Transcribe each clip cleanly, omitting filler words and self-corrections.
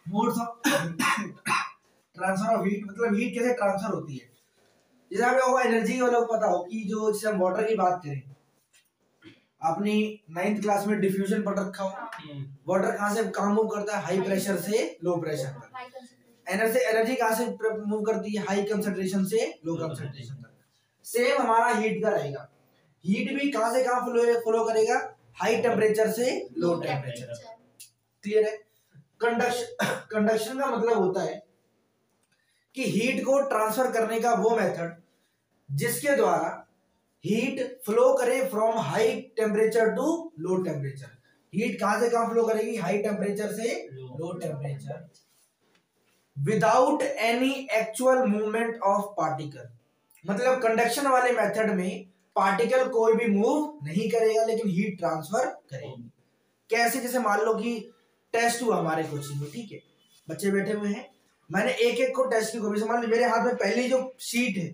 Modes of transfer of heat, मतलब heat कैसे transfer होती है। जैसे आप लोगों को एनर्जी वालों को पता हो कि जो जैसे हम वाटर की बात करें, आपने 9th क्लास में डिफ्यूजन पढ़ रखा हो। वाटर कहाँ से कहाँ मूव करता है, हाई प्रेशर से लो प्रेशर तक। एनर्जी कहाँ से मूव करती है, हाई कंसंट्रेशन से लो कंसंट्रेशन तक। सेम हमारा हीट का रहेगा, हीट भी कहाँ से कहाँ फ्लो करेगा, हाई टेम्परेचर से लो टेम्परेचर। क्लियर है। कंडक्शन का मतलब होता है कि हीट को ट्रांसफर करने का वो मेथड जिसके द्वारा हीट फ्लो करे from high temperature to low temperature. Heat कहां से कहां फ्लो करेगी, हाई टेम्परेचर से low temperature, without any actual movement of particle. मतलब कंडक्शन वाले मेथड में पार्टिकल कोई भी मूव नहीं करेगा लेकिन हीट ट्रांसफर करेगी। कैसे, जैसे मान लो कि टेस्ट हुआ हमारे कोचिंग में, ठीक है, बच्चे बैठे हुए हैं, मैंने एक एक को टेस्ट की कॉपी, मान लो मेरे हाथ में पहली जो शीट है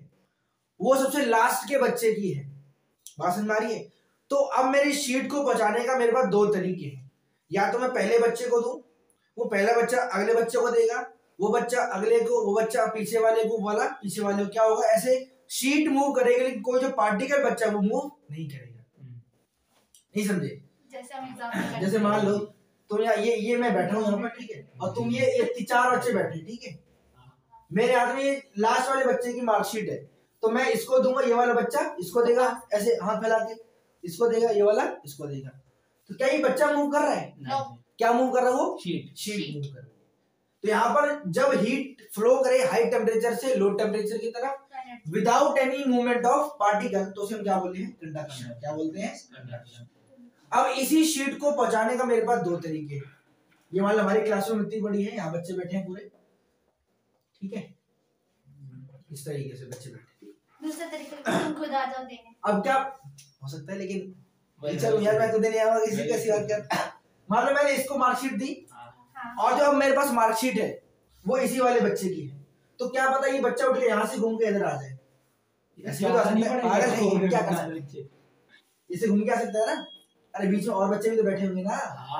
वो सबसे लास्ट के बच्चे की है, बात समझ में आ रही है। तो अब मेरी शीट को बचाने का मेरे पास दो तरीके हैं, या तो मैं पहले बच्चे को दूं, वो पहला बच्चा अगले बच्चे को देगा, वो बच्चा अगले को, वो बच्चा पीछे वाले को, वाला पीछे वाले को। क्या होगा, ऐसे शीट मूव करेगी लेकिन कोई जो पार्टिकल बच्चा वो मूव नहीं करेगा। नहीं समझे? जैसे मान लो तुम ये मैं बैठा हूँ यहाँ पर, ठीक है, और तुम ये 4 बच्चे बैठे, ठीक है, मेरे हाथ में ये लास्ट वाले बच्चे की मार्कशीट है, तो मैं इसको दूंगा, ये वाला बच्चा इसको देगा, ऐसे हाथ फैला के इसको देगा, ये वाला इसको देगा। तो क्या ये बच्चा मूव कर रहा है? क्या मूव कर रहा है? वो शीट मूव कर रहा है। तो यहाँ पर जब हीट फ्लो करे हाई टेम्परेचर से लो टेम्परेचर की तरफ without any movement of particle, तो उसे हम क्या बोलते हैं? कंडक्शन। क्या बोलते हैं? कंडक्शन। अब इसी शीट को पहुंचाने का मेरे पास दो तरीके हैं। ये मान लो हमारी क्लासरूम इतनी बड़ी है, यहाँ बच्चे बैठे हैं पूरे, ठीक है, इस तरीके से बच्चे बैठे। दूसरे तरीके से खुद आ जाओ देने। अब क्या हो सकता है, लेकिन चलो यार मैं तो देने आऊंगा, किसी कैसी बात कर। मान लो मैंने इसको मार्कशीट दी, और जो अब मेरे पास मार्कशीट है वो इसी वाले बच्चे की है, तो क्या पता ये बच्चा उठ के यहाँ से घूम के इधर आ जाए, ऐसे तो आ सकता है, पागल है, क्या कर सकते हैं, इसे घूम के आ सकता है ना। अरे बीच में और बच्चे भी तो बैठे होंगे ना,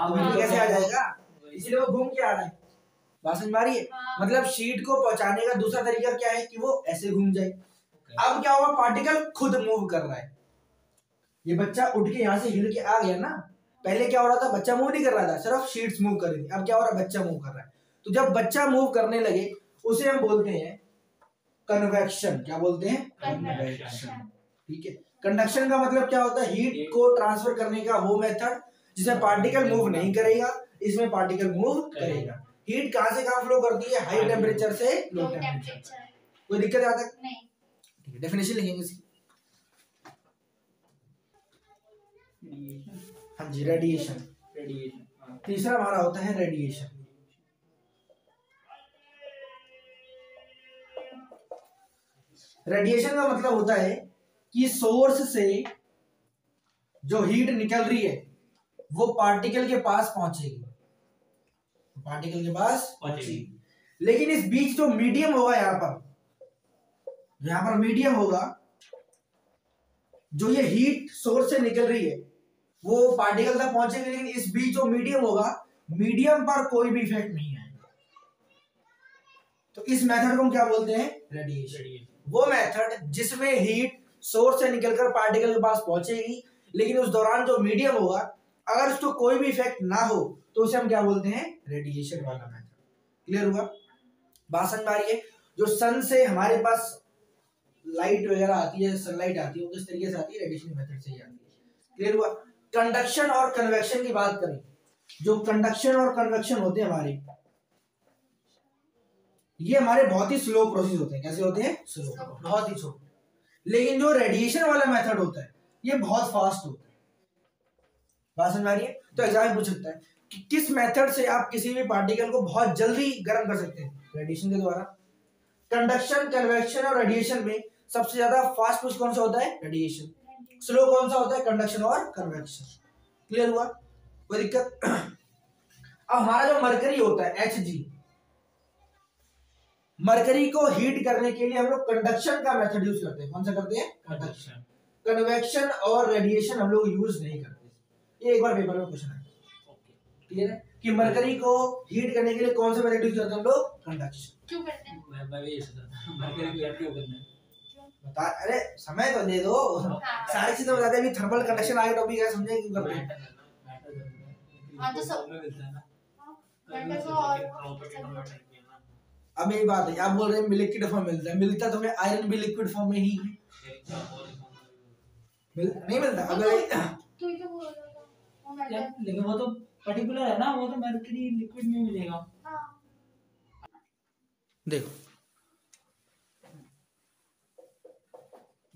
तो कैसे आ जाएगा, इसलिए वो घूम के आ रहा है। बात समझ में आ रही है? मतलब शीट को पहुंचाने का दूसरा तरीका क्या है कि वो ऐसे घूम जाए। अब क्या होगा, पार्टिकल खुद मूव कर रहा है, ये बच्चा उठ के यहाँ से हिल के आ गया ना। पहले क्या हो रहा था, बच्चा मूव नहीं कर रहा था, सिर्फ शीट्स मूव कर रही थी। अब क्या हो रहा है, बच्चा मूव कर रहा है। तो जब बच्चा मूव करने लगे उसे हम बोलते हैं कन्वेक्शन। क्या बोलते हैं? कन्वेक्शन। ठीक है। कंडक्शन का मतलब क्या होता है, हीट को ट्रांसफर करने का वो मेथड जिसमें पार्टिकल मूव नहीं करेगा, इसमें पार्टिकल मूव करेगा। हीट कहां से कहां फ्लो करती है, हाई टेम्परेचर से लो टेम्परेचर। कोई दिक्कत है तक? नहीं। ठीक है, डेफिनेशन लिखेंगे इसकी। हाँ जी, रेडिएशन। तीसरा हमारा होता है रेडिएशन। रेडिएशन का मतलब होता है कि सोर्स से जो हीट निकल रही है वो पार्टिकल के पास पहुंचेगी, पार्टिकल के पास पहुंचेगी, लेकिन इस बीच जो मीडियम होगा, यहाँ पर मीडियम होगा, जो ये हीट सोर्स से निकल रही है वो पार्टिकल तक पहुंचेगी, लेकिन इस बीच जो मीडियम होगा, मीडियम पर कोई भी इफेक्ट नहीं आएगा। तो इस मेथड को हम क्या बोलते हैं? रेडिएशन। वो मेथड जिसमें हीट सोर्स से निकलकर पार्टिकल के पास पहुंचेगी, लेकिन उस दौरान जो मीडियम होगा अगर उसको कोई भी इफेक्ट ना हो तो उसे हम क्या बोलते हैं? रेडिएशन वाला मेथड। क्लियर हुआ? बात समझ में आ रही है? जो सन से हमारे पास लाइट वगैरह आती है, सनलाइट आती है, वो किस तरीके से आती है? रेडिएशन मेथड से ही आती है। क्लियर हुआ? कंडक्शन और कन्वेक्शन की बात करें, जो कंडक्शन और कन्वेक्शन होते हैं हमारे, ये हमारे बहुत ही स्लो प्रोसेस होते हैं। कैसे होते हैं? स्लो, बहुत ही छोटे। लेकिन जो रेडिएशन वाला मेथड होता है ये बहुत फास्ट होता है। बात समझ में आ रही है? तो एग्जाम में पूछ सकता है कि किस मेथड से आप किसी भी पार्टिकल को बहुत जल्दी गर्म कर सकते हैं? रेडिएशन के द्वारा। कंडक्शन, कन्वेक्शन और रेडिएशन में सबसे ज्यादा फास्ट प्रोसेस कौन सा होता है? रेडिएशन। स्लो कौन सा होता है? कंडक्शन और कन्वेक्शन। क्लियर हुआ? कोई दिक्कत? अब हमारा जो मरकरी होता है Hg, मरकरी को हीट करने के लिए हम लोग कंडक्शन का मेथड यूज करते हैं। कौन सा करते हैं? कंडक्शन। कन्वेक्शन और रेडिएशन हम लोग यूज नहीं करते। ये एक बार पेपर में क्वेश्चन है। क्लियर है? कि मरकरी को हीट करने के लिए कौन सा मेथड यूज करते हैं हम लोग? कंडक्शन। क्यों करते हैं? मैं भी ये सोच रहा था मरकरी को हीट क्यों करना है। बता, अरे समय तो दे दो, सारी चीजें बताते हैं। अभी थर्मल कंडक्शन आगे टॉपिक है, समझे क्यों करते हैं? हाँ तो सब में मिलता है ना। मैटर को और अब यही बात है, आप बोल रहे हैं लिक्विड फॉर्म मिलता है, मिलता तो हमें आयरन भी लिक्विड फॉर्म में ही है। नहीं मिलता अगर तू ही तो बोल रहा था वो मैटर। यार लेकिन वो तो पर्टिकुलर है ना, वो तो मरकरी लिक्विड में मिलेगा। हाँ देखो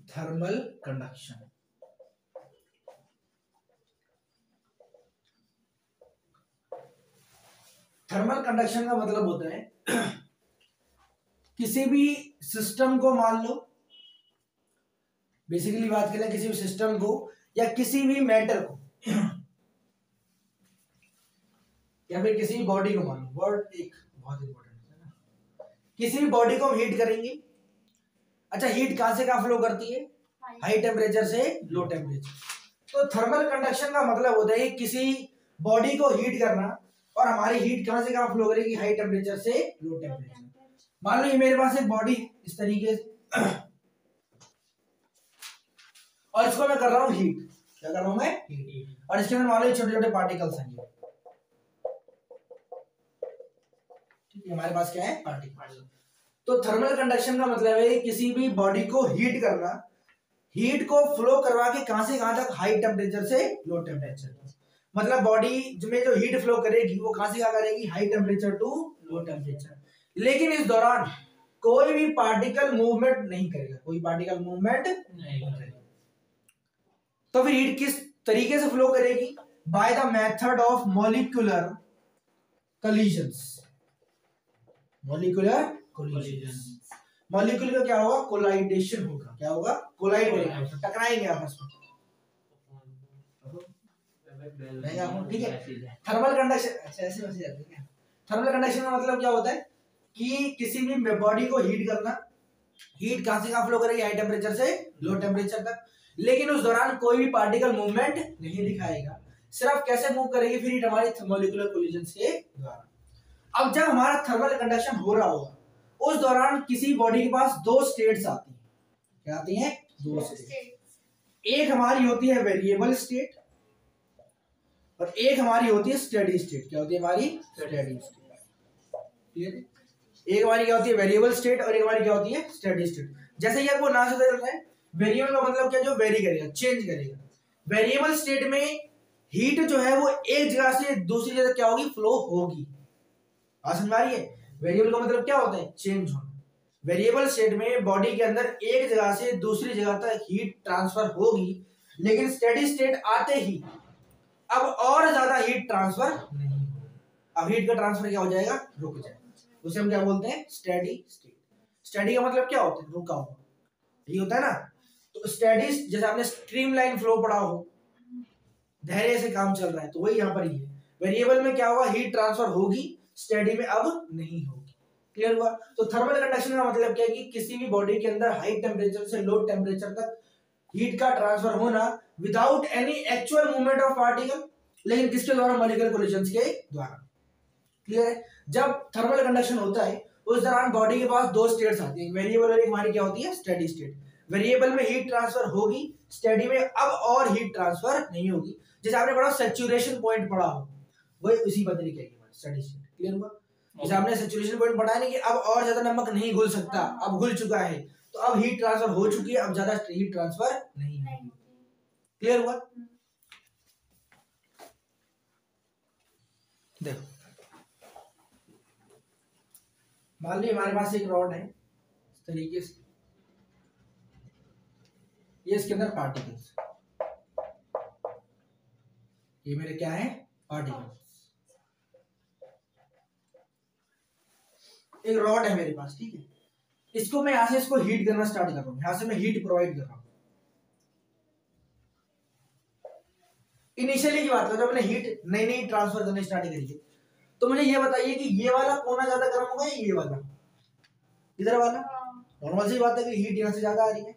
थर्मल कंडक्शन, थर्मल कंडक्शन का मतलब होता है किसी भी सिस्टम को, मान लो बेसिकली बात करें किसी भी सिस्टम को या किसी भी मैटर को या फिर किसी भी बॉडी को, मान लो वर्ड एक बहुत इंपॉर्टेंट है ना, किसी भी बॉडी को हम हीट करेंगे। अच्छा हीट कहां से कहां फ्लो करती है? हाई टेम्परेचर से लो टेम्परेचर। तो थर्मल कंडक्शन का मतलब होता है किसी बॉडी को हीट करना, और हमारी हीट कहां से कहां फ्लो करेगी? हाई टेम्परेचर से लो टेम्परेचर। मान लो ये मेरे पास एक बॉडी इस तरीके से और इसको मैं कर रहा हूं हीट। क्या कर रहा हूं मैं? हीट। और इसके अंदर मान लो छोटे छोटे पार्टिकल्स हैं, ठीक है, हमारे पास क्या है? पार्टिकल। तो थर्मल कंडक्शन का मतलब है किसी भी बॉडी को हीट करना, हीट को फ्लो करवा के कहां से कहां तक? हाई टेम्परेचर से लो टेम्परेचर। मतलब बॉडी में जो हीट फ्लो करेगी वो कहां से कहां करेगी? High temperature to low temperature. लेकिन इस दौरान कोई भी पार्टिकल मूवमेंट नहीं करेगा, कोई पार्टिकल मूवमेंट नहीं करेगा। तो फिर हीट किस तरीके से फ्लो करेगी? By the method of molecular collisions. Molecular collisions, molecule का क्या होगा? कोलाइडेशन होगा। क्या होगा? कोलाइड होगा, टकराएंगे आपस में। ठीक है। थर्मल कंडक्शन, अच्छा ऐसे वैसे जाते हैं। थर्मल कंडक्शन का मतलब क्या होता है कि किसी भी बॉडी को हीट करना, हीट कहां से कहां फ्लो करेगी? हाई टेम्परेचर से लो टेम्परेचर तक। लेकिन उस दौरान कोई भी पार्टिकल मूवमेंट नहीं दिखाएगा। सिर्फ कैसे मूव करेगी? फिर हीट हमारी मॉलिक्यूलर कोलिजन्स के द्वारा। अब जब हमारा थर्मल कंडक्शन हो रहा होगा उस दौरान किसी बॉडी के पास दो स्टेट्स आती हैं। क्या आती हैं? दो स्टेट। एक हमारी होती है वेरिएबल स्टेट और एक हमारी होती है स्टेडी स्टेट। क्या होती है हमारी? Steady state. क्लियर है? एक हमारी क्या होती है? वेरिएबल स्टेट, और एक हमारी क्या होती है? Steady state. जैसे ही आपको ना से चल रहा है, वेरिएबल का मतलब क्या? जो वेरी करेगा, चेंज करेगा। वेरिएबल स्टेट में हीट जो है वो एक जगह से दूसरी जगह क्या होगी? फ्लो होगी। समझ आ रही है? वेरिएबल का मतलब क्या होता है? चेंज होना। वेरिएबल स्टेट में बॉडी के अंदर एक जगह से दूसरी जगह तक हीट ट्रांसफर होगी, लेकिन स्टेडी स्टेट आते ही अब और ज्यादा हीट ट्रांसफर नहीं होगी। अब हीट का ट्रांसफर क्या हो जाएगा? रुक जाएगा। उसे हम क्या बोलते हैं? Steady state. स्टेडी का मतलब क्या होता है? रुका हुआ। ये होता है ना। तो स्टेडी, जैसे आपने स्ट्रीमलाइन फ्लो पढ़ा हो, धैर्य से काम चल रहा है, तो वही यहाँ पर ही है। वेरिएबल में क्या होगा? हीट ट्रांसफर होगी, स्टेडी में अब नहीं होगी। क्लियर हुआ? तो थर्मल कंडक्शन का मतलब क्या है कि किसी भी बॉडी के अंदर हाई टेम्परेचर से लो टेम्परेचर तक हीट का ट्रांसफर होना without any actual movement of particle, लेकिन किसके द्वारा? मॉलिक्यूलर कोलिजन्स के द्वारा। क्लियर है? जब थर्मल कंडक्शन होता है उस दौरान बॉडी के पास दो स्टेट्स आती है, वेरिएबल और एक हमारी क्या होती है? Steady state. वेरिएबल में हीट ट्रांसफर होगी, स्टेडी में अब और हीट ट्रांसफर नहीं होगी। जैसे आपने पढ़ा सैचुरेशन पॉइंट पढ़ा हो, वही उसी तरीके की स्टेडी स्टेट। क्लियर हुआ? जैसे आपने सैचुरेशन पॉइंट पढ़ा है कि अब और ज्यादा नमक नहीं घुल सकता, अब घुल चुका है, तो अब हीट ट्रांसफर हो चुकी है, अब ज्यादा हीट ट्रांसफर नहीं होगी। क्लियर हुआ? देखो मान लीजिए हमारे पास एक रॉड है इस तरीके से, ये इसके अंदर पार्टिकल्स, ये मेरे क्या है? पार्टिकल्स। एक रॉड है मेरे पास, ठीक है, इसको मैं यहां से इसको हीट करना स्टार्ट कर रहा हूं, यहां से मैं हीट प्रोवाइड कर रहा हूं। इनिशियली की बात है जब मैंने हीट नई नई ट्रांसफर करनी स्टार्ट करी है, तो मुझे ये बताइए कि ये वाला कोना ज्यादा गर्म होगा या ये वाला? इधर वाला। नॉर्मल सी बात है कि हीट यहाँ से ज्यादा आ रही है,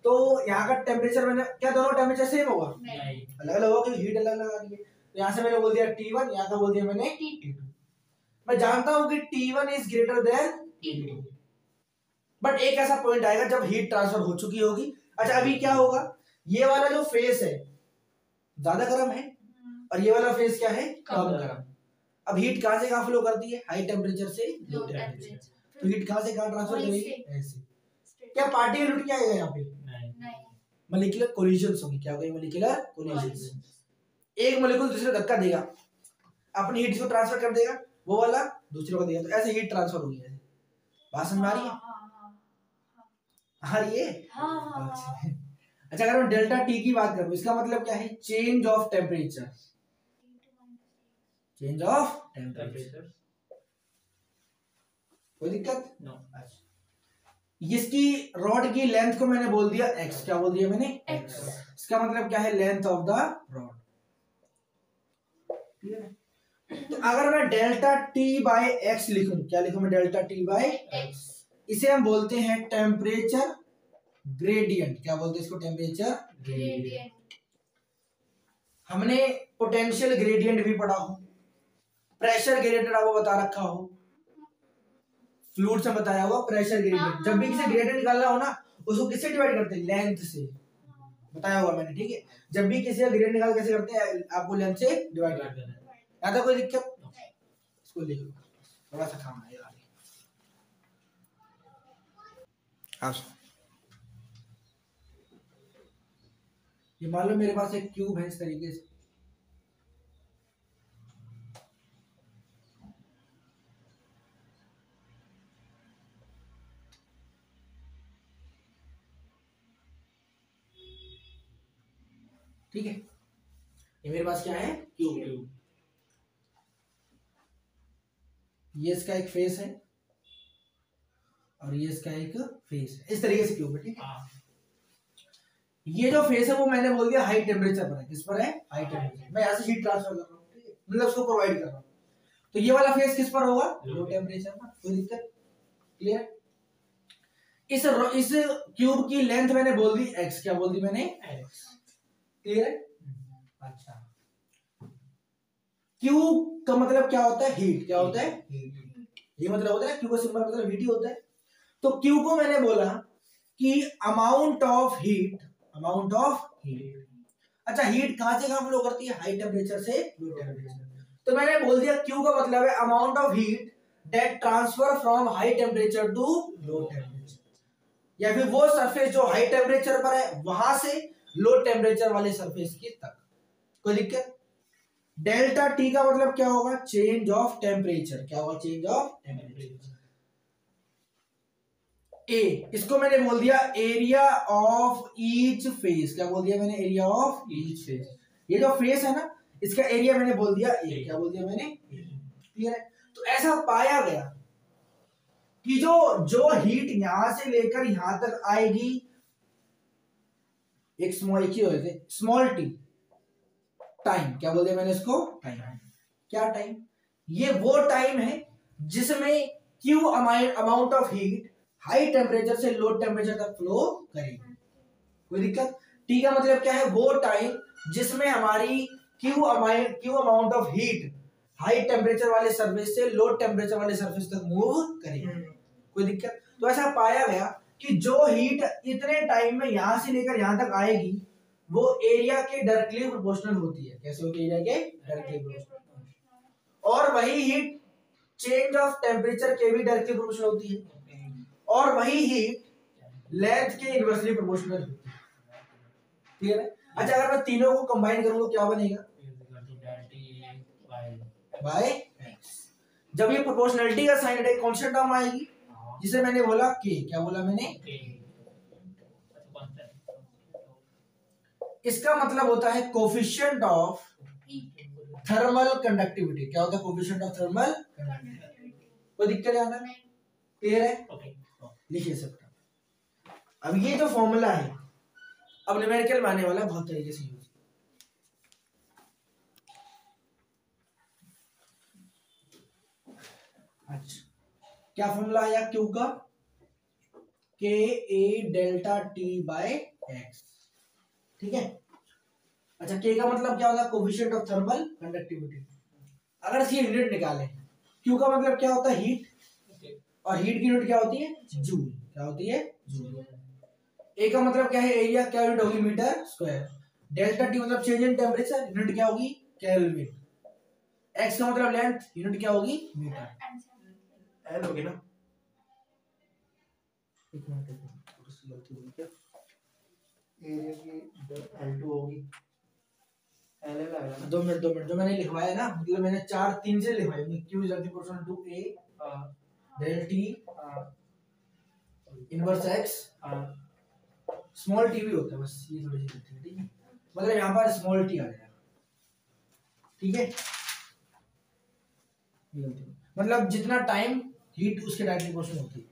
तो यहाँ का टेम्परेचर मैंने क्या दोनों टेम्परेचर सेम होगा? अलग अलग होगा क्योंकि हीट अलग अलग आ रही है। तो यहाँ से मैंने बोल दिया T1, यहाँ का बोल दिया मैंने T2। मैं जानता हूं कि T1 is greater than T2, but एक ऐसा पॉइंट आएगा जब हीट ट्रांसफर हो चुकी होगी। अच्छा अभी क्या होगा, ये वाला जो फेस है ज्यादा गर्म है और ये वाला फेस क्या है, कम गर्म। अब हीट कहां से कहां फ्लो करती है, हाई टेम्परेचर से लो टेम्परेचर। तो हीट कहां से कहां ट्रांसफर करेगी, ऐसे। क्या पार्टिकल उठ के आएगा यहाँ पे, नहीं, मॉलिक्यूलर कोलिजन्स होंगी। क्या होगी, मॉलिक्यूलर कोलिजन्स। एक मॉलिक्यूल दूसरे धक्का देगा, अपनी हीट को ट्रांसफर कर देगा, वो वाला दूसरे को देगा, तो ऐसे हीट ट्रांसफर होगी। ऐसे बात समझ में आ रही है, आ रही है। अच्छा अगर मैं डेल्टा टी की बात करूं, इसका मतलब क्या है, change of temperature, change of temperature. कोई दिक्कत नो। इसकी रॉड की लेंथ को मैंने बोल दिया x, क्या बोल दिया मैंने, x। इसका मतलब क्या है, लेंथ ऑफ द रॉड। तो अगर मैं डेल्टा टी बाय एक्स लिखूं, क्या लिखूं मैं, डेल्टा टी बाय एक्स, इसे हम बोलते हैं टेम्परेचर ग्रेडियंट। क्या बोलते हैं इसको, टेम्परेचर ग्रेडियंट। हमने पोटेंशियल ग्रेडियंट भी पढ़ा हो, प्रेशर ग्रेडियंट आपको बता रखा हो, फ्लूइड से बताया हुआ प्रेशर ग्रेडियंट। जब भी किसी ग्रेडियंट निकालना हो ना, उसको किससे डिवाइड करते हैं, लेंथ से, बताया हुआ मैंने, ठीक है। जब भी किसी का ग्रेडियंट निकाल कैसे करते हैं, आपको लेंथ से डिवाइड करते हैं। यहाँ तक कोई दिक्कत, इसको लिख लो, थोड़ा सा काम है आगे। हाँ, ये मान लो मेरे पास एक क्यूब है इस तरीके से, ठीक है। ये मेरे पास क्या है, क्यूब। ये इसका एक फेस है और ये इसका एक फेस है, इस तरीके से क्यूब है, ठीक है। ये जो फेस है वो मैंने बोल दिया हाई टेम्परेचर पर है, किस पर है, हाई टेम्परेचर। मैं यहाँ से हीट ट्रांसफर कर रहा हूँ, ठीक है, मतलब उसको प्रोवाइड कर रहा हूँ। तो ये वाला फेस किस पर होगा, लो टेम्परेचर पर। कोई दिक्कत, क्लियर। इस क्यूब की लेंथ मैंने बोल दी x, क्या बोल दी मैंने, x, क्लियर है। अच्छा, Q का मतलब क्या होता है, हीट। क्या होता है, हीट। ये मतलब होता है, Q का सिंबल मतलब हीट ही होता है। तो Q को मैंने बोला कि amount of heat, amount of heat. अच्छा हीट कहां से कहां फ्लो करती है, हाई टेम्परेचर से लो टेम्परेचर। तो मैंने बोल दिया Q का मतलब है amount of heat that transfer from high temperature to low temperature, या फिर वो सरफेस जो हाई टेम्परेचर पर है वहां से लो टेम्परेचर वाले सरफेस की तक। कोई दिक्कत। डेल्टा टी का मतलब क्या होगा, चेंज ऑफ टेम्परेचर। क्या होगा, चेंज ऑफ टेम्परेचर। ए, इसको मैंने बोल दिया एरिया ऑफ ईच फेस। क्या बोल दिया मैंने, एरिया ऑफ ईच फेस। ये जो फेस है ना, इसका एरिया मैंने बोल दिया ए। क्या बोल दिया मैंने, क्लियर है। तो ऐसा पाया गया कि जो हीट यहां से लेकर यहां तक आएगी, एक स्मॉल टी टाइम। क्या बोल दिया मैंने इसको, टाइम। क्या टाइम, ये वो टाइम है जिसमें Q amount of heat high temperature से लो टेम्परेचर तक फ्लो करेगी। कोई दिक्कत। टी का मतलब क्या है, वो टाइम जिसमें हमारी Q amount of heat high temperature वाले सरफेस से लो टेम्परेचर वाले सरफेस तक मूव करेगी। कोई दिक्कत। तो ऐसा पाया गया कि जो हीट इतने टाइम में यहां से लेकर यहां तक आएगी वो एरिया के डायरेक्टली प्रोपोर्शनल होती है। कैसे होती है, एरिया के डायरेक्टली प्रोपोर्शनल। और वही हीट चेंज ऑफ टेम्परेचर के भी डायरेक्टली प्रोपोर्शनल होती है, और वही हीट लेंथ के इनवर्सली प्रोपोर्शनल होती है। क्लियर है। अच्छा अगर मैं तीनों को कंबाइन करूं तो क्या बनेगा, बाय एक्स। जब ये प्रोपोर्शनलिटी का साइन एक कांस्टेंट टर्म आएगी जिसे मैंने बोला के। क्या बोला मैंने, इसका मतलब होता है कोफिशिएंट ऑफ थर्मल कंडक्टिविटी। क्या होता है, कोफिशिएंट ऑफ थर्मल कंडक्टिविटी। कोई दिक्कत है, क्लियर है। लिखिए सबका। अब ये जो फॉर्मूला है अब न्यूमेरिकल में आने वाला है, बहुत तरीके से यूज। अच्छा क्या फॉर्मूला आया क्यू का, के A delta T bye x, ठीक है। अच्छा K का मतलब क्या होता है, कोफिशिएंट ऑफ थर्मल कंडक्टिविटी। अगर इसकी यूनिट निकालें, Q का मतलब क्या होता है, हीट, और हीट की यूनिट क्या होती है, जूल। क्या होती है, जूल। A का मतलब क्या है, एरिया, क्या यूनिट होगी, मीटर स्क्वायर। डेल्टा T मतलब चेंज इन टेम्परेचर, यूनिट क्या होगी, केल्विन। X का मतलब लेंथ, यूनिट क्या होगी, मीटर। L होगी ना, एक मिनट थोड़ी सी गलती हुई क्या, एरिया की L2 होगी, L आएगा ना। 2 मिनट जो मैंने लिखवाया ना, मतलब मैंने 4-3 से लिखवाया, Q is equal to A del T inverse X, small t भी होता है, बस ये थोड़ी सी गलती है, ठीक है। मतलब यहाँ पर स्मॉल t आ जाएगा, ठीक है। मतलब जितना टाइम हीट उसके डायरेक्टली प्रोपोर्शनल होती है,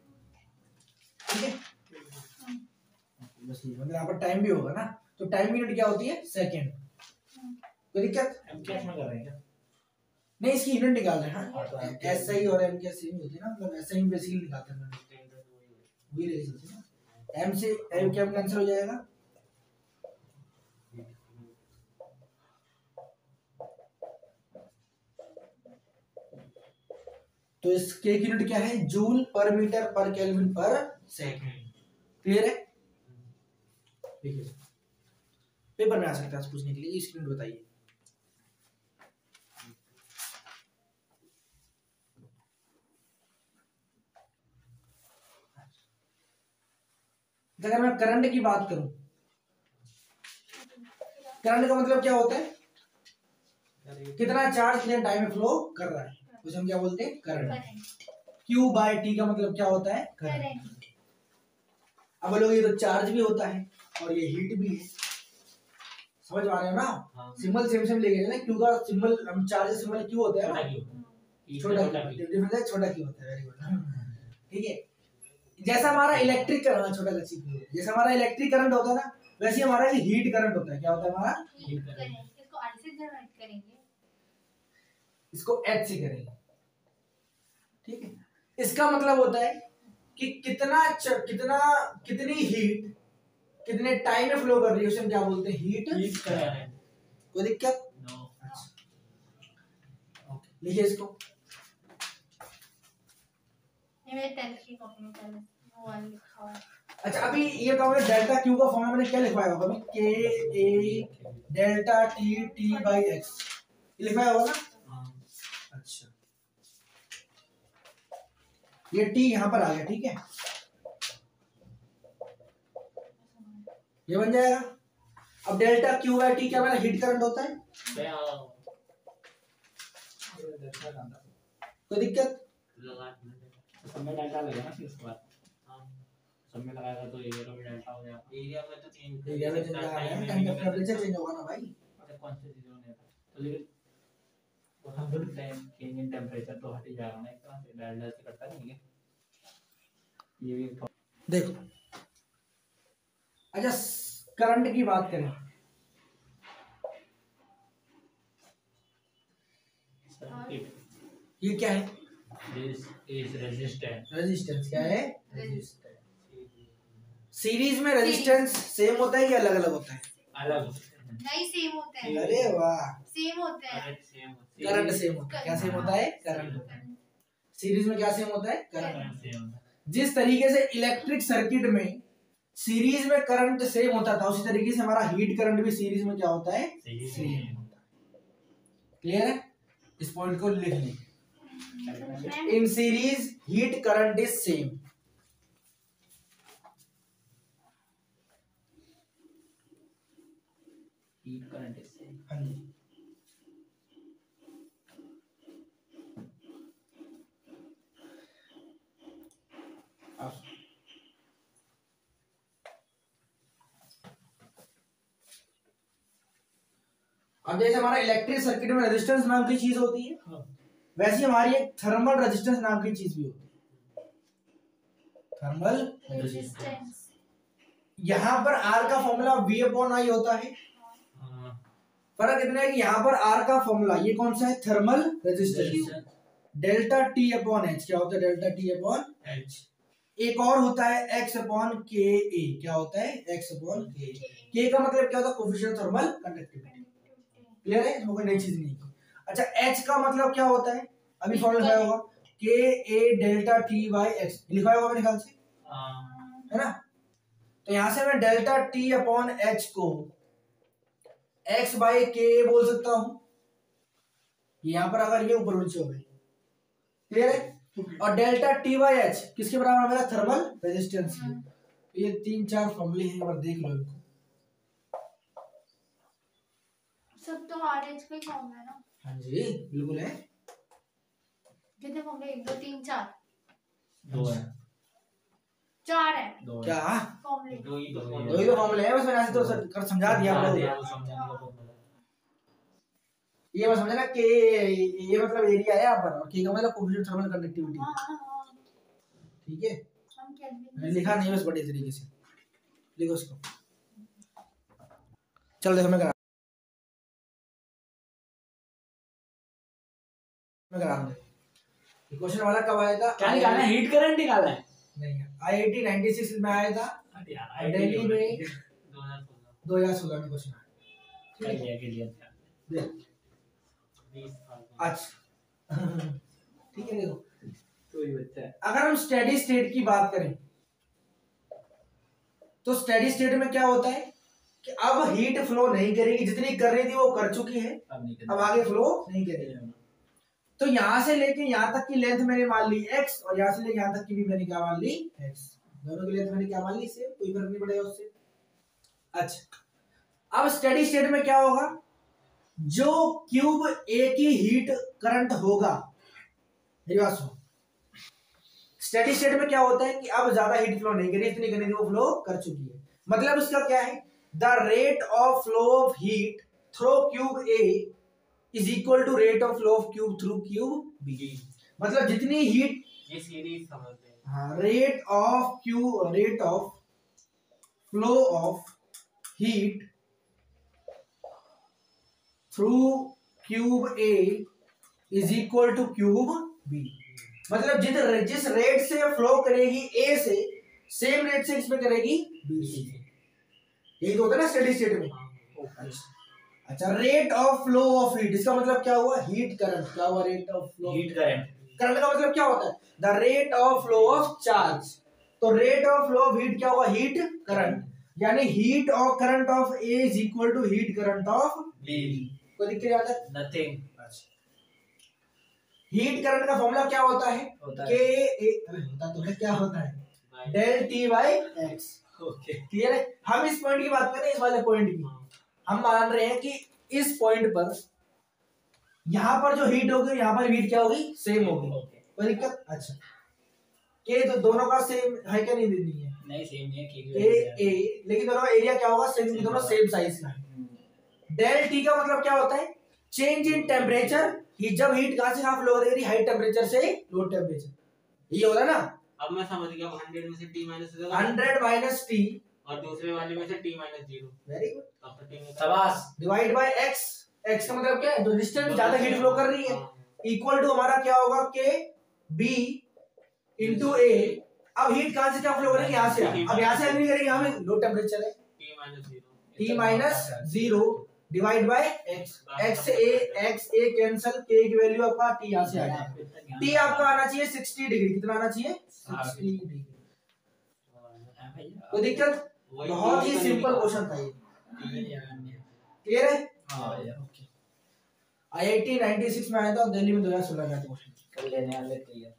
ठीक है। बस ये मतलब यहाँ पर टाइम भी होगा ना, तो टाइम यूनिट क्या होती है, सेकंड। कोई दिक्कत, एमकेएस में कर रहे हैं क्या? नहीं इसकी यूनिट निकाल रहे हैं। हाँ एसआई और एमकेएस सेम होती है ना, मतलब एसआई बेसिकली निकालते हैं, वही रही होती है ना। एम से एम क्या कैंसिल हो जाएगा, तो इस के की यूनिट क्या है, जूल पर मीटर पर केल्विन पर सेकंड। क्लियर है, देखिए पेपर में आ सकता है पूछने के लिए, इसकी यूनिट बताइए। अगर मैं करंट की बात करूं, करंट का मतलब क्या होता है, कितना चार्ज कितने टाइम में फ्लो कर रहा है, उसे हम क्या बोलते हैं, करंट। Q बाय T का मतलब क्या होता है, करंट। अब लोग ये तो चार्ज भी होता है और ये हीट भी है, समझ आ रहे हो ना। सिंबल सेम लेके ना, Q का सिंबल, हम चार्ज सिंबल Q होता है ना, छोटा Q होता है, वेरी गुड, ठीक है। जैसा हमारा इलेक्ट्रिक करंट, छोटा जैसा हमारा इलेक्ट्रिक करंट होता है ना, वैसे हमारा हीट करंट होता है। क्या होता है हमारा, हीट करंट। इसको आई से जनरेट करेंगे, इसको H से करेंगे, ठीक है। इसका मतलब होता है कि कितनी हीट कितने टाइम में फ्लो कर रही है, उसे हम क्या बोलते हैं, हीट करंट। कोई दिक्कत, ओके लिखिए इसको। ये मेरे 10th की कॉपी में पहले वो वाला लिखा हुआ है। अच्छा अभी ये तो हमने डेल्टा क्यू का फॉर्मूला मैंने क्या लिखवाया होगा, अभी के A delta T T by X लिखवाया होगा ना। अच्छा ये टी यहाँ पर आ गया, ठीक है, ये बन जाएगा। अब डेल्टा क्यू बाई टी क्या मेरा हीट करंट होता है, कोई दिक्कत, सब में डेल्टा लगेगा ना, फिर उसके बाद सब में लगाएगा तो एरिया में डेल्टा हो जाएगा। एरिया में तो चेंज, एरिया में चेंज आ रहा है, टेंपरेचर चेंज होगा ना भाई। अच्छा कौन से चीजों में तो लेकिन वो हम बोलते हैं चेंज इन टेंपरेचर तो हट ही जाएगा ना, एक तरह से डेल्टा से कटता नहीं है ये भी। देखो अच्छा करंट की बात करें, ये क्या है, दिस इज रेजिस्टेंस। रेजिस्टेंस क्या है, रेजिस्टेंस। सीरीज में रेजिस्टेंस सेम होता है कि अलग अलग होता है, अलग नहीं सेम होते हैं, अरे वाह, सेम होते हैं, करंट सेम होता है। क्या सेम होता है, करंट होता है। सीरीज में क्या सेम होता है, करंट सेम होता है। जिस तरीके से इलेक्ट्रिक सर्किट में सीरीज में करंट सेम होता था, उसी तरीके से हमारा हीट करंट भी सीरीज में क्या होता है, सेम होता है। क्लियर है, इस पॉइंट को लिख लें, in series heat current is same. Heat current is same, हाँ जी। अब जैसे हमारा इलेक्ट्रिक सर्किट में रेजिस्टेंस नाम की चीज होती है, वैसे हमारी एक थर्मल रेजिस्टेंस नाम की चीज भी होती है, थर्मल रेजिस्टेंस। यहाँ पर R का फॉर्मूला V अपॉन I होता है। फर्क इतना है कि यहाँ पर R का फॉर्मूला ये कौन सा है, thermal resistance, delta T upon H। क्या होता है, डेल्टा T अपॉन H। एक और होता है x अपॉन के ए। क्या होता है? x अपॉन के। के का मतलब क्या होता है? Coefficient thermal conductivity. क्लियर है? इसमें कोई नई चीज नहीं है। अच्छा, h का मतलब क्या होता है? अभी फॉर्मूला लिखा होगा के A delta T by x, लिखा होगा मेरे ख्याल से, है ना? तो यहां से मैं डेल्टा टी अपॉन एच को x बाई के बोल सकता हूं। यहां पर अगर ये ऊपर नीचे हो गई, क्लियर है? और डेल्टा टी बाई एच किसके बराबर है? मेरा थर्मल रेजिस्टेंस है। ये 3-4 फॉर्मूले हैं, एक बार देख लो इनको। सब तो आरएच का ही फॉर्म है ना? हाँ जी बिल्कुल है। कितने फॉर्मूले? 1 2 3 4 2 है, 4 है क्या? फॉर्मूले। दो ही तो दो ही तो फॉर्मूले हैं, बस मैंने ऐसे तो कर समझा दिया आप लोगों को। ये बस समझे ना कि ये मतलब एरिया है यहाँ पर, और के का मतलब कोफिशिएंट थर्मल कंडक्टिविटी। ठीक है, हम क्या मैंने लिखा नहीं बस बड़े तरीके से लिखो उसको। चल देखो मैं करा हूँ। क्वेश्चन वाला कब आया था? क्या निकालना है? हीट करंट निकालना है? नहीं, IIT 96 में आया था, दिल्ली में 2016 में क्वेश्चन आया। अच्छा ठीक है, देखो तो ये बच्चा है। अगर हम स्टेडी स्टेट की बात करें तो स्टेडी स्टेट में क्या होता है कि अब हीट फ्लो नहीं करेगी, जितनी कर रही थी वो कर चुकी है, अब आगे फ्लो नहीं करेगी। तो यहां से लेके यहां तक की लेंथ मैंने मान ली x, और यहां से लेके यहां तक की भी मैंने क्या मान ली? x। दोनों की लेंथ मैंने क्या मान ली? सेम, कोई फर्क नहीं पड़ेगा उससे। अच्छा, अब स्टेडी स्टेट में क्या होगा? जो क्यूब ए की हीट करंट होगा, मेरी बात सुनो, स्टेडी स्टेट में क्या होता है कि अब ज्यादा हीट फ्लो नहीं करी, इतनी करनी थी वो फ्लो कर चुकी है। मतलब इसका क्या है? The rate of flow of heat through cube A is equal to rate of flow of cube through cube B. मतलब जितनी हीट, ये सीरीज समझते हैं। हाँ, rate of flow of heat through cube A is equal to cube B. मतलब जिस rate से flow करेगी ए से, सेम रेट से इसमें करेगी बी से। यही तो होता है ना स्टेडी स्टेट में। अच्छा, rate of flow of heat, इसका मतलब क्या हुआ? Heat current. क्या हुआ? Rate of flow heat current. Current का मतलब क्या होता है? The rate of flow of charge. तो rate of flow of heat क्या हुआ? Heat current. यानी हीट और current of A is equal to heat current of B. कोई दिक्कत आता है? नथिंग। हीट करंट का फॉर्मूला क्या होता है? के ए, होता तो है, क्या होता है? Del T by X. Okay, clear है? हम इस पॉइंट की बात कर रहे हैं, इस वाले पॉइंट की। हम मान रहे हैं कि इस पॉइंट पर यहां पर जो हीट होगी, यहां पर हीट क्या होगी? सेम होगी। कोई दिक्कत? अच्छा, के तो दोनों का सेम है क्या? नहीं है, नहीं सेम है ए, लेकिन दोनों का एरिया क्या होगा? सेम, दोनों सेम साइज का है। डेल टी का मतलब क्या होता है? Change in temperature. जब हीट कहां से कहां फ्लो करेगी? हाई टेम्परेचर से लो टेम्परेचर। ये होगा ना? अब मैं समझ गया, 100 में से t माइनस 100 माइनस टी, और दूसरे वाले में से t माइनस 0। वेरी गुड, अब तो t में शाबाश। Divide by x। x का मतलब क्या है? जो डिस्टेंस ज्यादा हीट फ्लो कर रही है, इक्वल टू हमारा क्या होगा? के बी इंटू ए। अब हीट कहां से क्या फ्लो करेगी? यहां से। अब यहां से नहीं करेगी, यहां में लो टेम्परेचर है। t minus 0 divide by x। x A cancel, के की वैल्यू आपका t यहां से आ जाएगा। t आपका आना चाहिए 60 डिग्री। कितना आना चाहिए? 60 डिग्री। कोई दिक्कत? बहुत ही सिंपल क्वेश्चन था ये। क्लियर है? ओके। IIT 96 में आया था, दिल्ली में 2016 में आया था क्वेश्चन। कर लेने वाले क्लियर।